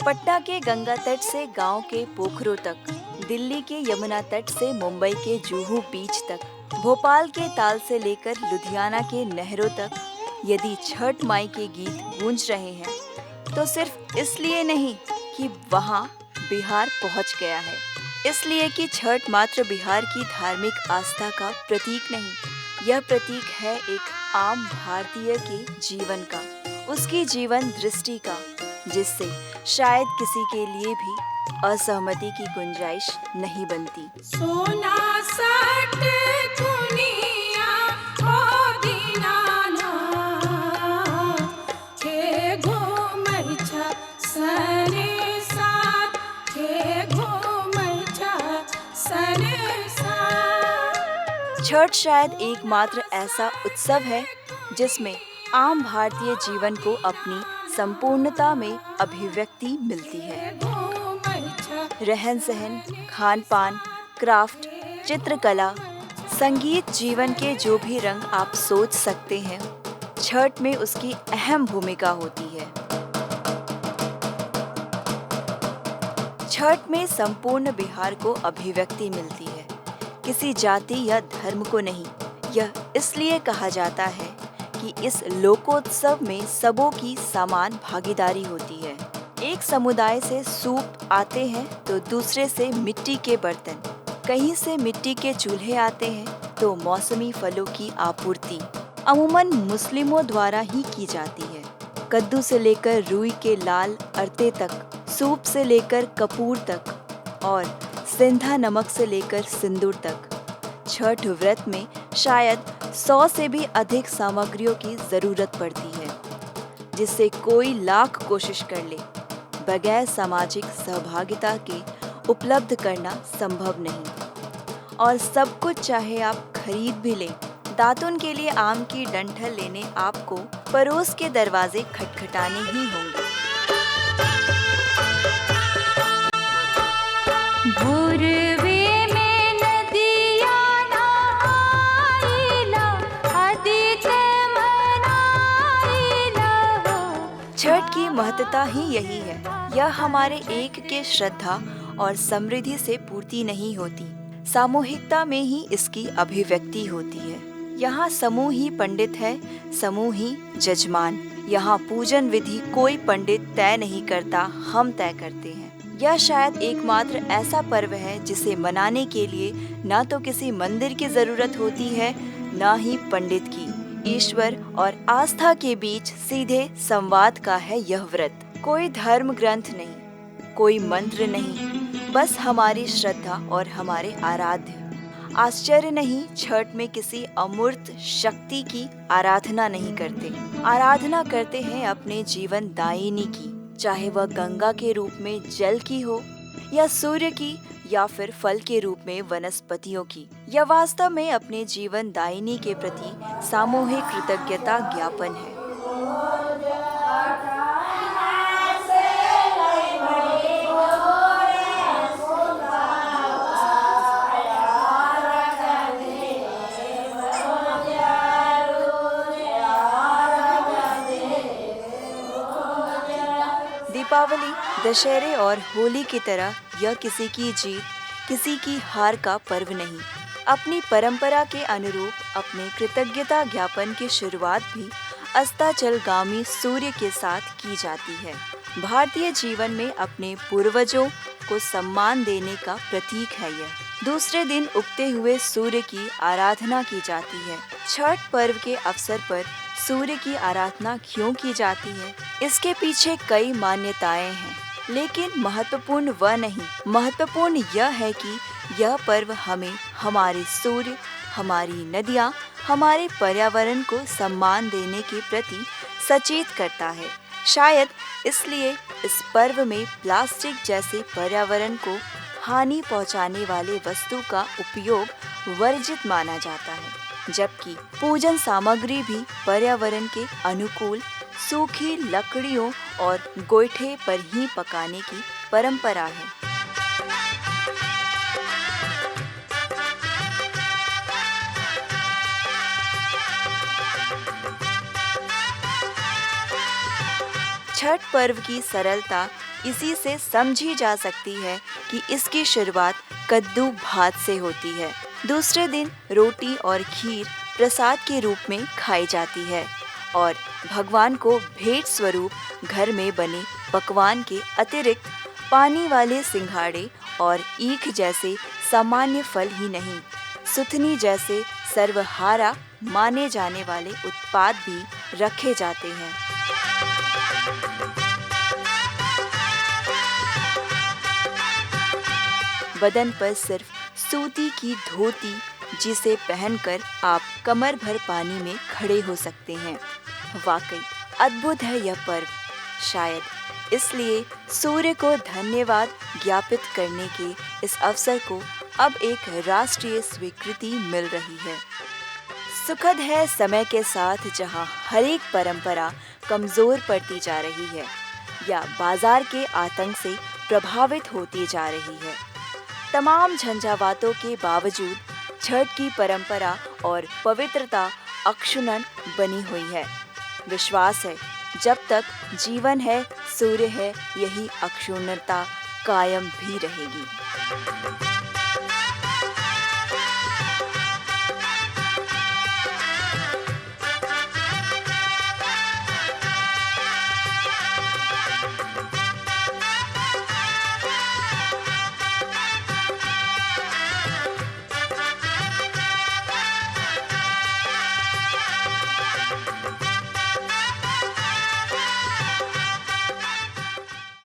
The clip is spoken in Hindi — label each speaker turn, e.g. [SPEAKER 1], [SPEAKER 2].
[SPEAKER 1] पटना के गंगा तट से गांव के पोखरों तक, दिल्ली के यमुना तट से मुंबई के जुहू बीच तक, भोपाल के ताल से लेकर लुधियाना के नहरों तक, यदि छठ माई के गीत गूंज रहे हैं तो सिर्फ इसलिए नहीं कि वहां बिहार पहुंच गया है, इसलिए कि छठ मात्र बिहार की धार्मिक आस्था का प्रतीक नहीं, यह प्रतीक है एक आम भारतीय के जीवन का, उसकी जीवन दृष्टि का, जिससे शायद किसी के लिए भी असहमति की गुंजाइश नहीं बनती।
[SPEAKER 2] सोना साट दुनिया ओ दीनाना के घूमै छ सने साथ के घूमै छ सने साथ।
[SPEAKER 1] छठ शायद एकमात्र ऐसा उत्सव है जिसमें आम भारतीय जीवन को अपनी संपूर्णता में अभिव्यक्ति मिलती है। रहन सहन, खान पान, क्राफ्ट, चित्रकला, संगीत, जीवन के जो भी रंग आप सोच सकते हैं, छठ में उसकी अहम भूमिका होती है। छठ में संपूर्ण बिहार को अभिव्यक्ति मिलती है, किसी जाति या धर्म को नहीं। यह इसलिए कहा जाता है कि इस लोकोत्सव में सबों की समान भागीदारी होती है। एक समुदाय से सूप आते हैं तो दूसरे से मिट्टी के बर्तन, कहीं से मिट्टी के चूल्हे आते हैं तो मौसमी फलों की आपूर्ति अमूमन मुस्लिमों द्वारा ही की जाती है। कद्दू से लेकर रुई के लाल अरते तक, सूप से लेकर कपूर तक और सिंधा नमक से लेकर सिंदूर तक, छठ व्रत में शायद 100 से भी अधिक सामग्रियों की जरूरत पड़ती है, जिससे कोई लाख कोशिश कर ले, बगैर सामाजिक सहभागिता के उपलब्ध करना संभव नहीं। और सब कुछ चाहे आप खरीद भी लें, दातुन के लिए आम की डंठल लेने आपको पड़ोस के दरवाजे खटखटाने ही होंगे। छठ की महत्ता ही यही है, यह हमारे एक के श्रद्धा और समृद्धि से पूर्ति नहीं होती, सामूहिकता में ही इसकी अभिव्यक्ति होती है। यहाँ समूह ही पंडित है, समूह ही जजमान। यहाँ पूजन विधि कोई पंडित तय नहीं करता, हम तय करते हैं। यह शायद एकमात्र ऐसा पर्व है जिसे मनाने के लिए न तो किसी मंदिर की जरूरत होती है, न ही पंडित की। ईश्वर और आस्था के बीच सीधे संवाद का है यह व्रत। कोई धर्म ग्रंथ नहीं, कोई मंत्र नहीं, बस हमारी श्रद्धा और हमारे आराध्य। आश्चर्य नहीं, छठ में किसी अमूर्त शक्ति की आराधना नहीं करते, आराधना करते हैं अपने जीवन दायिनी की, चाहे वह गंगा के रूप में जल की हो या सूर्य की या फिर फल के रूप में वनस्पतियों की। यह वास्तव में अपने जीवन दायिनी के प्रति सामूहिक कृतज्ञता ज्ञापन है। दीपावली, दशहरे और होली की तरह यह किसी की जीत, किसी की हार का पर्व नहीं। अपनी परंपरा के अनुरूप अपने कृतज्ञता ज्ञापन की शुरुआत भी अस्ताचलगामी सूर्य के साथ की जाती है। भारतीय जीवन में अपने पूर्वजों को सम्मान देने का प्रतीक है यह। दूसरे दिन उगते हुए सूर्य की आराधना की जाती है। छठ पर्व के अवसर पर सूर्य की आराधना क्यों की जाती है? इसके पीछे कई मान्यताएं हैं, लेकिन महत्वपूर्ण वह नहीं, महत्वपूर्ण यह है कि यह पर्व हमें हमारे सूर्य, हमारी नदियाँ, हमारे पर्यावरण को सम्मान देने के प्रति सचेत करता है। शायद इसलिए इस पर्व में प्लास्टिक जैसे पर्यावरण को हानि पहुंचाने वाले वस्तु का उपयोग वर्जित माना जाता है, जबकि पूजन सामग्री भी पर्यावरण के अनुकूल सूखी लकड़ियों और गोईठे पर ही पकाने की परंपरा है। छठ पर्व की सरलता इसी से समझी जा सकती है कि इसकी शुरुआत कद्दू भात से होती है। दूसरे दिन रोटी और खीर प्रसाद के रूप में खाई जाती है और भगवान को भेंट स्वरूप घर में बने पकवान के अतिरिक्त पानी वाले सिंघाड़े और ईख जैसे सामान्य फल ही नहीं, सुथनी जैसे सर्वहारा माने जाने वाले उत्पाद भी रखे जाते हैं। बदन पर सिर्फ सूती की धोती जिसे पहनकर आप कमर भर पानी में खड़े हो सकते हैं। वाकई अद्भुत है यह पर्व। शायद इसलिए सूर्य को धन्यवाद ज्ञापित करने के इस अवसर को अब एक राष्ट्रीय स्वीकृति मिल रही है। सुखद है समय के साथ जहां हर एक परंपरा कमजोर पड़ती जा रही है या बाजार के आतंक से प्रभावित होती जा रही है। तमाम झंझावातों के बावजूद छठ की परंपरा और पवित्रता अक्षुण्ण बनी हुई है। विश्वास है जब तक जीवन है, सूर्य है, यही अक्षुण्णता कायम भी रहेगी।